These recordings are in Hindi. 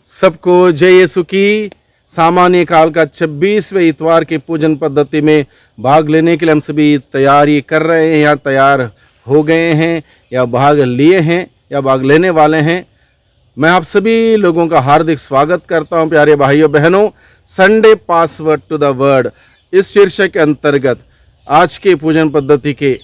सबको जय यीशु की। सामान्य काल का 26वें इतवार की पूजन पद्धति में भाग लेने के लिए हम सभी तैयारी कर रहे हैं या तैयार हो गए हैं या भाग लिए हैं या भाग लेने वाले हैं। मैं आप सभी लोगों का हार्दिक स्वागत करता हूं। प्यारे भाइयों बहनों, Sunday password to the word इस शीर्षक के अंतर्गत आज के पूजन पद्धति के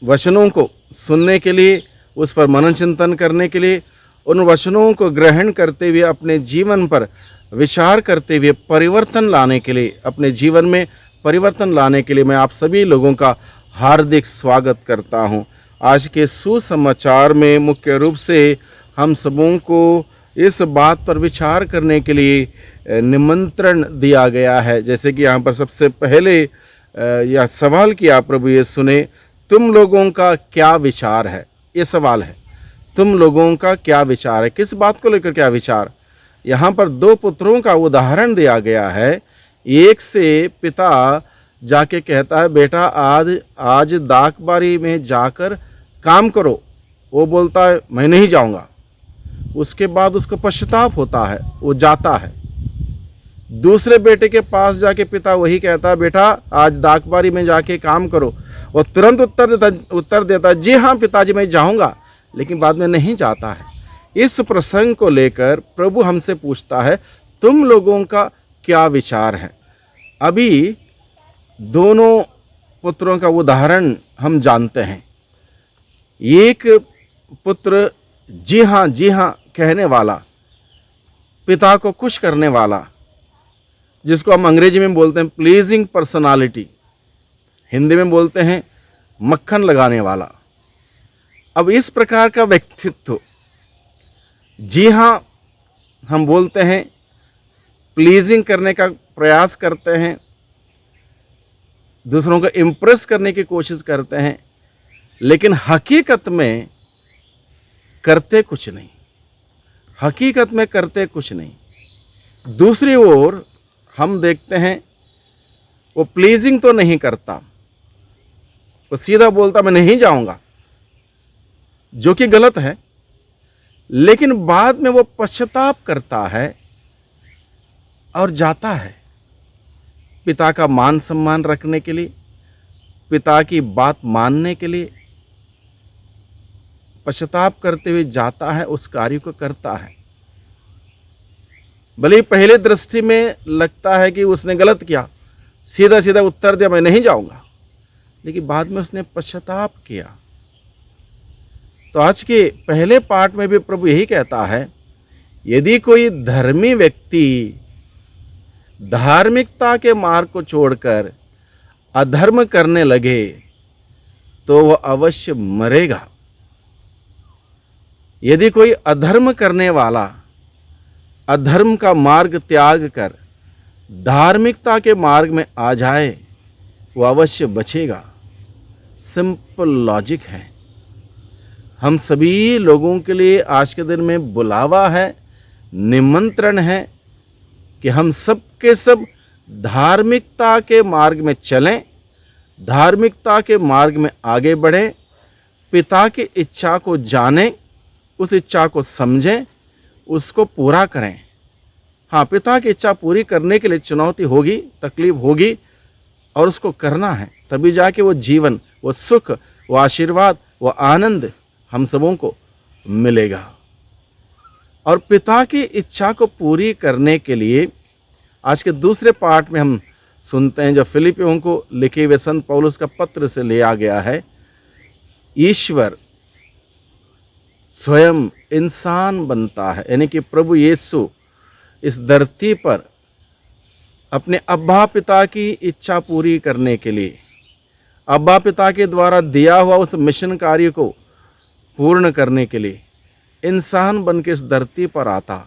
वचनों को सुनने के लिए, उस पर मनन चिंतन करने के लिए, उन वचनों को ग्रहण करते हुए अपने जीवन पर विचार करते हुए परिवर्तन लाने के लिए, अपने जीवन में परिवर्तन लाने के लिए मैं आप सभी लोगों का हार्दिक स्वागत करता हूं। आज के सुसमाचार में मुख्य रूप से हम सबों को इस बात पर विचार करने के लिए निमंत्रण दिया गया है। जैसे कि यहाँ पर सबसे पहले यह सवाल किया प्रभु यीशु ने, तुम लोगों का क्या विचार है। ये सवाल है, तुम लोगों का क्या विचार है। किस बात को लेकर क्या विचार। यहाँ पर दो पुत्रों का उदाहरण दिया गया है। एक से पिता जाके कहता है, बेटा आज दाखबारी में जाकर काम करो। वो बोलता है मैं नहीं जाऊँगा। उसके बाद उसको पश्चाताप होता है, वो जाता है। दूसरे बेटे के पास जाके पिता वही कहता है, बेटा आज दाखबारी में जाके काम करो। वो तुरंत उत्तर देता है, जी हाँ पिताजी मैं जाऊँगा, लेकिन बाद में नहीं जाता है। इस प्रसंग को लेकर प्रभु हमसे पूछता है, तुम लोगों का क्या विचार है। अभी दोनों पुत्रों का उदाहरण हम जानते हैं। एक पुत्र जी हाँ कहने वाला, पिता को खुश करने वाला, जिसको हम अंग्रेजी में बोलते हैं प्लीजिंग पर्सनालिटी, हिंदी में बोलते हैं मक्खन लगाने वाला। अब इस प्रकार का व्यक्तित्व, जी हाँ हम बोलते हैं, प्लीजिंग करने का प्रयास करते हैं, दूसरों को इम्प्रेस करने की कोशिश करते हैं, लेकिन हकीकत में करते कुछ नहीं। हकीकत में करते कुछ नहीं। दूसरी ओर हम देखते हैं वो प्लीजिंग तो नहीं करता, वो सीधा बोलता मैं नहीं जाऊंगा, जो कि गलत है, लेकिन बाद में वो पश्चाताप करता है और जाता है। पिता का मान सम्मान रखने के लिए, पिता की बात मानने के लिए पश्चाताप करते हुए जाता है, उस कार्य को करता है। भले ही पहले दृष्टि में लगता है कि उसने गलत किया, सीधा सीधा उत्तर दिया मैं नहीं जाऊंगा, लेकिन बाद में उसने पश्चाताप किया। तो आज के पहले पाठ में भी प्रभु यही कहता है, यदि कोई धर्मी व्यक्ति धार्मिकता के मार्ग को छोड़कर अधर्म करने लगे तो वह अवश्य मरेगा। यदि कोई अधर्म करने वाला अधर्म का मार्ग त्याग कर धार्मिकता के मार्ग में आ जाए, वो अवश्य बचेगा। सिंपल लॉजिक है। हम सभी लोगों के लिए आज के दिन में बुलावा है, निमंत्रण है कि हम सब के सब धार्मिकता के मार्ग में चलें, धार्मिकता के मार्ग में आगे बढ़ें, पिता की इच्छा को जानें, उस इच्छा को समझें, उसको पूरा करें। हाँ, पिता की इच्छा पूरी करने के लिए चुनौती होगी, तकलीफ होगी, और उसको करना है, तभी जाके वो जीवन, वो सुख, वो आशीर्वाद, वो आनंद हम सबों को मिलेगा। और पिता की इच्छा को पूरी करने के लिए आज के दूसरे पाठ में हम सुनते हैं, जो फिलिपियों को लिखे हुए संत पौलुस का पत्र से लिया गया है। ईश्वर स्वयं इंसान बनता है, यानी कि प्रभु यीशु इस धरती पर अपने अब्बा पिता की इच्छा पूरी करने के लिए, अब्बा पिता के द्वारा दिया हुआ उस मिशन कार्य को पूर्ण करने के लिए इंसान बन के इस धरती पर आता।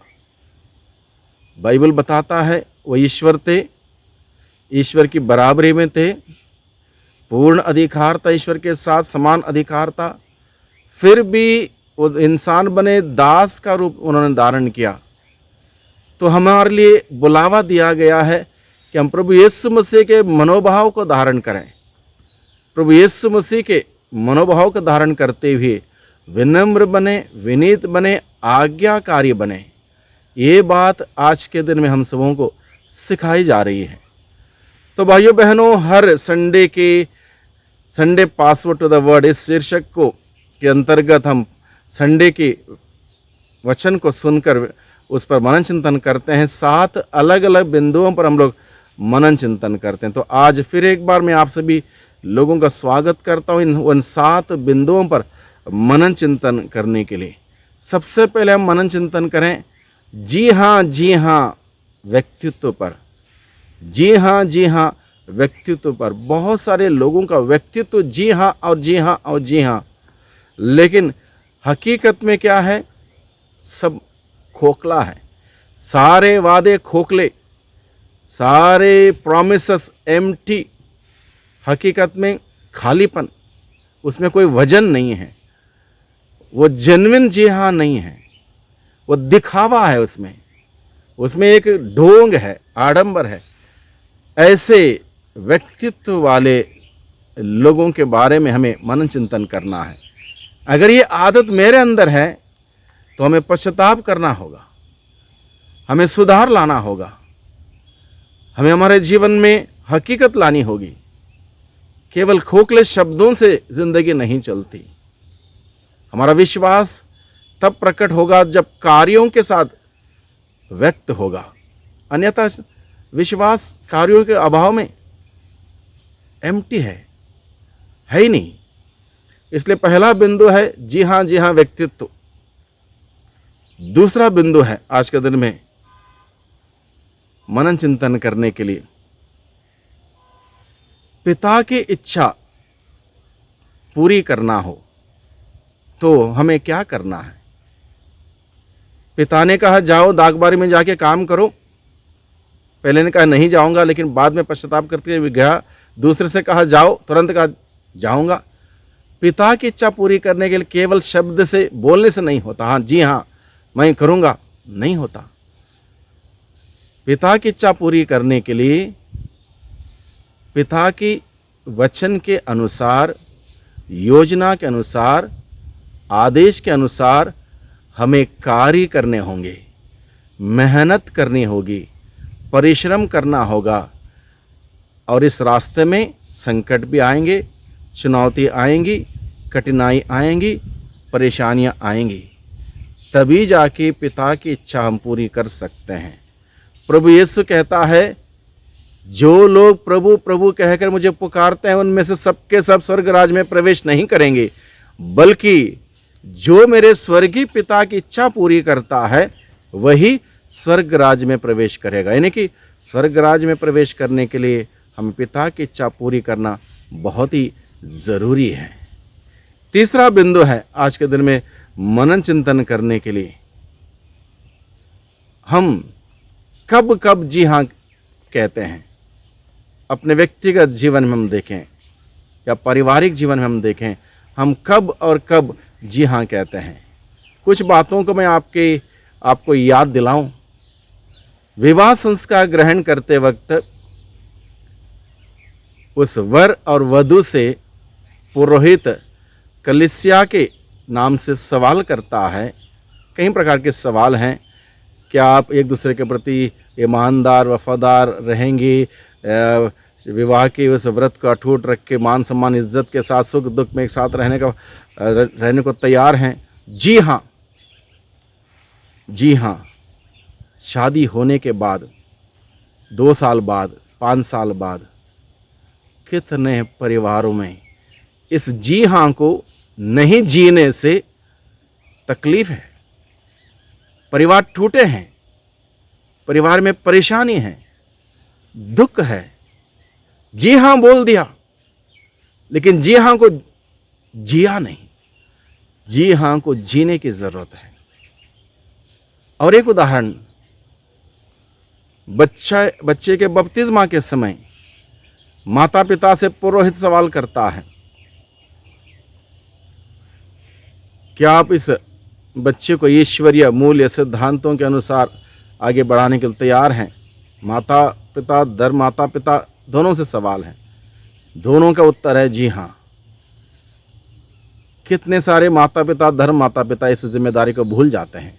बाइबल बताता है वो ईश्वर थे, ईश्वर की बराबरी में थे, पूर्ण अधिकार था, ईश्वर के साथ समान अधिकार था, फिर भी वो इंसान बने, दास का रूप उन्होंने धारण किया। तो हमारे लिए बुलावा दिया गया है कि हम प्रभु यीशु मसीह के मनोभाव को धारण करें। प्रभु यीशु मसीह के मनोभाव को धारण करते हुए विनम्र बने, विनीत बने, आज्ञाकारी बने। ये बात आज के दिन में हम सबों को सिखाई जा रही है। तो भाइयों बहनों, हर Sunday password to the word इस शीर्षक को के अंतर्गत हम संडे के वचन को सुनकर उस पर मनन चिंतन करते हैं। 7 अलग अलग बिंदुओं पर हम लोग मनन चिंतन करते हैं। तो आज फिर एक बार मैं आप सभी लोगों का स्वागत करता हूँ उन 7 बिंदुओं पर मनन चिंतन करने के लिए। सबसे पहले हम मनन चिंतन करें जी हाँ व्यक्तित्व पर। जी हाँ व्यक्तित्व पर। बहुत सारे लोगों का व्यक्तित्व जी हाँ और जी हाँ और जी हाँ, लेकिन हकीकत में क्या है? सब खोखला है। सारे वादे खोखले, सारे प्रॉमिसेस एम्प्टी। हकीकत में खालीपन, उसमें कोई वजन नहीं है। वो जेन्युइन जी हाँ नहीं है, वो दिखावा है। उसमें एक ढोंग है, आडंबर है। ऐसे व्यक्तित्व वाले लोगों के बारे में हमें मनन चिंतन करना है। अगर ये आदत मेरे अंदर है तो हमें पश्चाताप करना होगा, हमें सुधार लाना होगा, हमें हमारे जीवन में हकीकत लानी होगी। केवल खोखले शब्दों से जिंदगी नहीं चलती। हमारा विश्वास तब प्रकट होगा जब कार्यों के साथ व्यक्त होगा, अन्यथा विश्वास कार्यों के अभाव में एम्प्टी है ही नहीं। इसलिए पहला बिंदु है जी हाँ व्यक्तित्व। दूसरा बिंदु है आज के दिन में मनन चिंतन करने के लिए, पिता की इच्छा पूरी करना हो तो हमें क्या करना है? पिता ने कहा जाओ दागबारी में जाके काम करो। पहले ने कहा नहीं जाऊंगा, लेकिन बाद में पश्चाताप करते हुए गया। दूसरे से कहा जाओ, तुरंत कहा जाऊंगा। पिता की इच्छा पूरी करने के लिए केवल शब्द से, बोलने से नहीं होता। हाँ जी हाँ मैं करूंगा, नहीं होता। पिता की इच्छा पूरी करने के लिए पिता की वचन के अनुसार, योजना के अनुसार, आदेश के अनुसार हमें कार्य करने होंगे, मेहनत करनी होगी, परिश्रम करना होगा। और इस रास्ते में संकट भी आएंगे, चुनौती आएंगी, कठिनाई आएंगी, परेशानियां आएंगी। तभी जाके पिता की इच्छा हम पूरी कर सकते हैं। प्रभु यीशु कहता है जो लोग प्रभु प्रभु कहकर मुझे पुकारते हैं उनमें से सबके सब स्वर्ग राज में प्रवेश नहीं करेंगे, बल्कि जो मेरे स्वर्गीय पिता की इच्छा पूरी करता है वही स्वर्ग राज में प्रवेश करेगा। यानी कि स्वर्ग राज में प्रवेश करने के लिए हम पिता की इच्छा पूरी करना बहुत ही ज़रूरी है। तीसरा बिंदु है आज के दिन में मनन चिंतन करने के लिए, हम कब कब जी हाँ कहते हैं। अपने व्यक्तिगत जीवन में हम देखें या पारिवारिक जीवन में हम देखें, हम कब और कब जी हाँ कहते हैं। कुछ बातों को मैं आपको याद दिलाऊं। विवाह संस्कार ग्रहण करते वक्त उस वर और वधू से पुरोहित कलीसिया के नाम से सवाल करता है। कई प्रकार के सवाल हैं। क्या आप एक दूसरे के प्रति ईमानदार वफादार रहेंगे? विवाह के उस व्रत को अटूट रख के मान सम्मान इज्जत के साथ सुख दुख में एक साथ रहने को तैयार हैं? जी हाँ। शादी होने के बाद 2 साल बाद, 5 साल बाद कितने परिवारों में इस जी हाँ को नहीं जीने से तकलीफ है। परिवार टूटे हैं, परिवार में परेशानी है, दुख है। जी हाँ बोल दिया, लेकिन जी हाँ को जिया नहीं। जी हाँ को जीने की जरूरत है। और एक उदाहरण, बच्चे के बपतिस्मा के समय माता पिता से पुरोहित सवाल करता है, क्या आप इस बच्चे को ईश्वरीय मूल्य सिद्धांतों के अनुसार आगे बढ़ाने के लिए तैयार हैं? माता पिता दोनों से सवाल है। दोनों का उत्तर है जी हाँ। कितने सारे माता पिता इस जिम्मेदारी को भूल जाते हैं।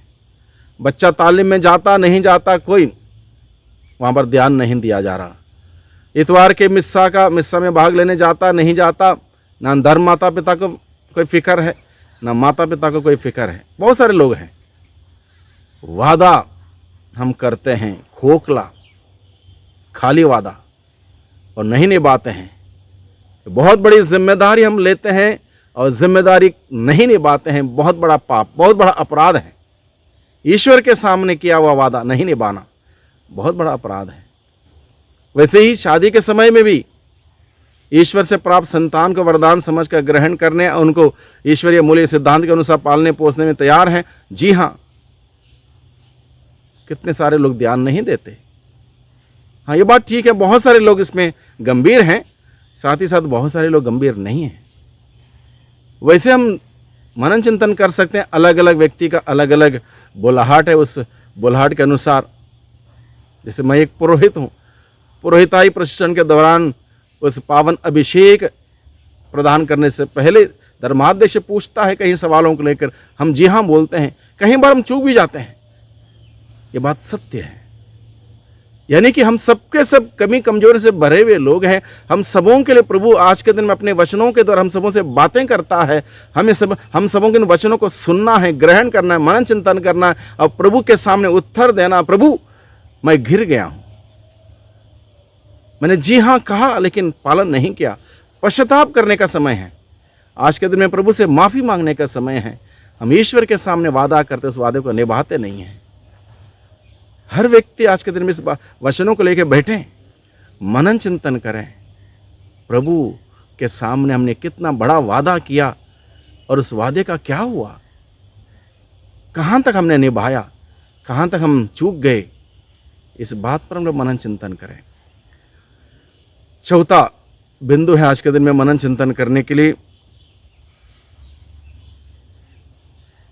बच्चा तालीम में जाता नहीं जाता, कोई वहाँ पर ध्यान नहीं दिया जा रहा। इतवार के मिस्सा में भाग लेने जाता नहीं जाता, ना धर्म माता पिता को कोई फिक्र है, ना माता पिता को कोई फिक्र है। बहुत सारे लोग हैं, वादा हम करते हैं खोखला, खाली वादा, और नहीं निभाते हैं। बहुत बड़ी जिम्मेदारी हम लेते हैं और जिम्मेदारी नहीं निभाते हैं, बहुत बड़ा पाप, बहुत बड़ा अपराध है। ईश्वर के सामने किया हुआ वादा नहीं निभाना बहुत बड़ा अपराध है। वैसे ही शादी के समय में भी ईश्वर से प्राप्त संतान को वरदान समझकर ग्रहण करने और उनको ईश्वरीय मूल्य सिद्धांत के अनुसार पालने पोसने में तैयार हैं। जी हाँ, कितने सारे लोग ध्यान नहीं देते। हाँ, ये बात ठीक है, बहुत सारे लोग इसमें गंभीर हैं, साथ ही साथ बहुत सारे लोग गंभीर नहीं हैं। वैसे हम मनन चिंतन कर सकते हैं, अलग अलग व्यक्ति का अलग अलग बुलाहट है, उस बुलाहट के अनुसार। जैसे मैं एक पुरोहित हूँ, पुरोहिताई प्रशिक्षण के दौरान उस पावन अभिषेक प्रदान करने से पहले धर्माध्यक्ष पूछता है कई सवालों को लेकर, हम जी हाँ बोलते हैं, कहीं बार हम चूक भी जाते हैं। ये बात सत्य है, यानी कि हम सबके सब कमी कमजोरी से भरे हुए लोग हैं। हम सबों के लिए प्रभु आज के दिन में अपने वचनों के द्वारा हम सबों से बातें करता है। हम सबों के इन वचनों को सुनना है, ग्रहण करना है, मनन चिंतन करना है और प्रभु के सामने उत्तर देना, प्रभु मैं घिर गया हूं, मैंने जी हाँ कहा लेकिन पालन नहीं किया। पश्चाताप करने का समय है, आज के दिन में प्रभु से माफी मांगने का समय है। हम ईश्वर के सामने वादा करते, उस वादे को निभाते नहीं हैं। हर व्यक्ति आज के दिन में इस वचनों को लेकर बैठें, मनन चिंतन करें, प्रभु के सामने हमने कितना बड़ा वादा किया और उस वादे का क्या हुआ, कहाँ तक हमने निभाया, कहाँ तक हम चूक गए, इस बात पर हम लोग मनन चिंतन करें। चौथा बिंदु है आज के दिन में मनन चिंतन करने के लिए,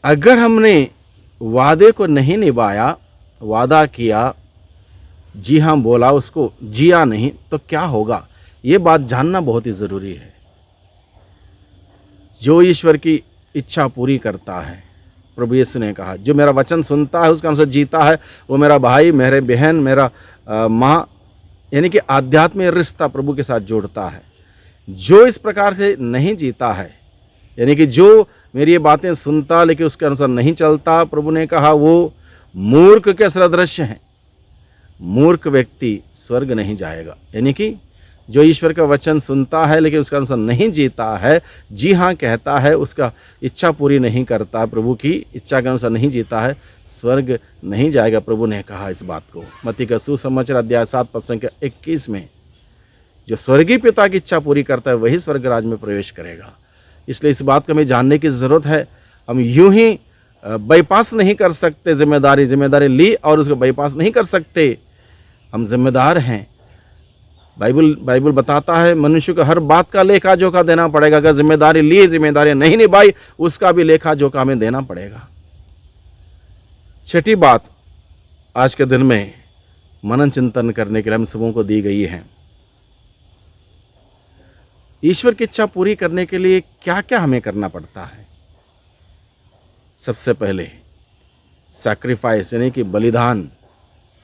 अगर हमने वादे को नहीं निभाया, वादा किया, जी हाँ बोला, उसको जिया नहीं, तो क्या होगा, ये बात जानना बहुत ही जरूरी है। जो ईश्वर की इच्छा पूरी करता है, प्रभु यीशु ने कहा, जो मेरा वचन सुनता है उसका अनुसार जीता है, वो मेरा भाई, मेरे बहन, मेरा माँ, यानी कि आध्यात्मिक रिश्ता प्रभु के साथ जोड़ता है। जो इस प्रकार से नहीं जीता है, यानी कि जो मेरी ये बातें सुनता लेकिन उसके अनुसार नहीं चलता, प्रभु ने कहा वो मूर्ख के सदृश है। मूर्ख व्यक्ति स्वर्ग नहीं जाएगा। यानी कि जो ईश्वर का वचन सुनता है लेकिन उसका अनुसार नहीं जीता है, जी हाँ कहता है, उसका इच्छा पूरी नहीं करता, प्रभु की इच्छा के अनुसार नहीं जीता है, स्वर्ग नहीं जाएगा। प्रभु ने कहा इस बात को मत्ती का सुसमाचार अध्याय 7 पद संख्या 21 में, जो स्वर्गीय पिता की इच्छा पूरी करता है वही स्वर्ग राज में प्रवेश करेगा। इसलिए इस बात को हमें जानने की ज़रूरत है। हम यूं ही बाईपास नहीं कर सकते, जिम्मेदारी ली और उसको बाईपास नहीं कर सकते। हम जिम्मेदार हैं। बाइबल बताता है मनुष्य को हर बात का लेखा जोखा देना पड़ेगा। अगर जिम्मेदारी ली, जिम्मेदारी नहीं निभाई, उसका भी लेखा जोखा हमें देना पड़ेगा। छठी बात आज के दिन में मनन चिंतन करने के लिए हम सबों को दी गई है। ईश्वर की इच्छा पूरी करने के लिए क्या क्या हमें करना पड़ता है। सबसे पहले सैक्रिफाइस यानी कि बलिदान,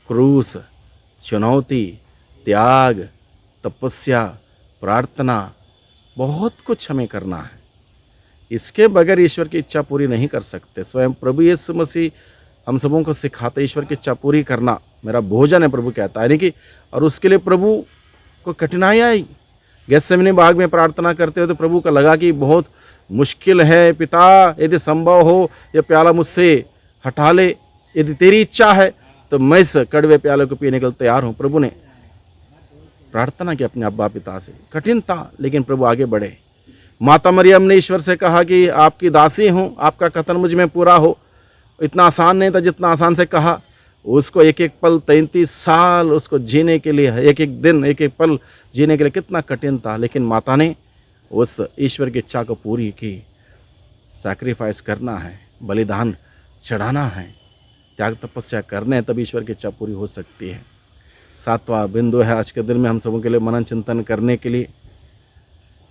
क्रूस, चुनौती, त्याग, तपस्या, प्रार्थना, बहुत कुछ हमें करना है। इसके बगैर ईश्वर की इच्छा पूरी नहीं कर सकते। स्वयं प्रभु यीशु मसीह हम सबों को सिखाते, ईश्वर की इच्छा पूरी करना मेरा भोजन है, प्रभु कहता है। यानी कि और उसके लिए प्रभु को कठिनाई आई। गेत्सेमनी बाग में प्रार्थना करते हुए तो प्रभु को लगा कि बहुत मुश्किल है, पिता यदि संभव हो यह प्याला मुझसे हटा ले, यदि तेरी इच्छा है तो मैं इस कड़वे प्याले को पीने के लिए तैयार हूँ। प्रभु ने प्रार्थना की अपने अब्बा पिता से, कठिन था लेकिन प्रभु आगे बढ़े। माता मरियम ने ईश्वर से कहा कि आपकी दासी हूँ, आपका कथन मुझ में पूरा हो। इतना आसान नहीं था जितना आसान से कहा। उसको एक एक पल 33 साल उसको जीने के लिए, एक एक दिन, एक एक पल जीने के लिए कितना कठिन था, लेकिन माता ने उस ईश्वर की इच्छा को पूरी की। सैक्रिफाइस करना है, बलिदान चढ़ाना है, त्याग तपस्या करने हैं, तब ईश्वर की इच्छा पूरी हो सकती है। 7वां बिंदु है आज के दिन में हम सबों के लिए मनन चिंतन करने के लिए,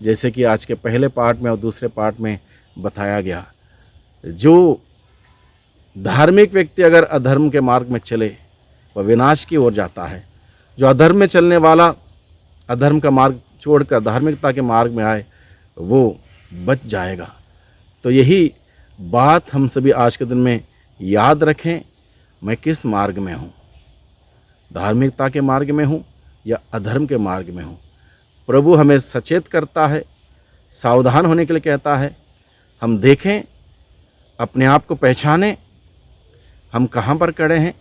जैसे कि आज के पहले पार्ट में और दूसरे पार्ट में बताया गया, जो धार्मिक व्यक्ति अगर अधर्म के मार्ग में चले वह विनाश की ओर जाता है। जो अधर्म में चलने वाला अधर्म का मार्ग छोड़कर धार्मिकता के मार्ग में आए वो बच जाएगा। तो यही बात हम सभी आज के दिन में याद रखें, मैं किस मार्ग में हूँ, धार्मिकता के मार्ग में हूँ या अधर्म के मार्ग में हूँ। प्रभु हमें सचेत करता है, सावधान होने के लिए कहता है। हम देखें, अपने आप को पहचानें, हम कहाँ पर खड़े हैं,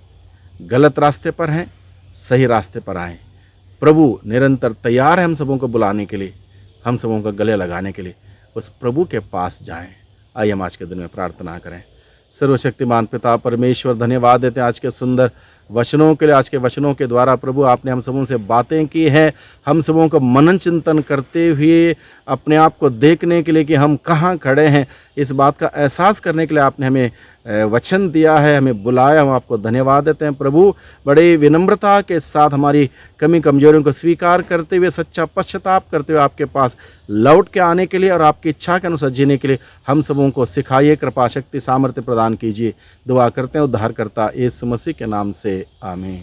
गलत रास्ते पर हैं, सही रास्ते पर आएँ। प्रभु निरंतर तैयार है हम सबों को बुलाने के लिए, हम सबों को गले लगाने के लिए। उस प्रभु के पास जाएं। आइए हम आज के दिन में प्रार्थना करें। सर्वशक्तिमान पिता परमेश्वर, धन्यवाद देते हैं आज के सुंदर वचनों के लिए। आज के वचनों के द्वारा प्रभु आपने हम सबों से बातें की हैं, हम सबों को मनन चिंतन करते हुए अपने आप को देखने के लिए कि हम कहाँ खड़े हैं, इस बात का एहसास करने के लिए आपने हमें वचन दिया है, हमें बुलाया। हम आपको धन्यवाद देते हैं प्रभु। बड़े विनम्रता के साथ हमारी कमी कमजोरियों को स्वीकार करते हुए, सच्चा पश्चाताप करते हुए आपके पास लौट के आने के लिए और आपकी इच्छा के अनुसार जीने के लिए हम सबों को सिखाइए। कृपा शक्ति सामर्थ्य प्रदान कीजिए। दुआ करते हैं उद्धारकर्ता यीशु मसीह के नाम से, आमीन।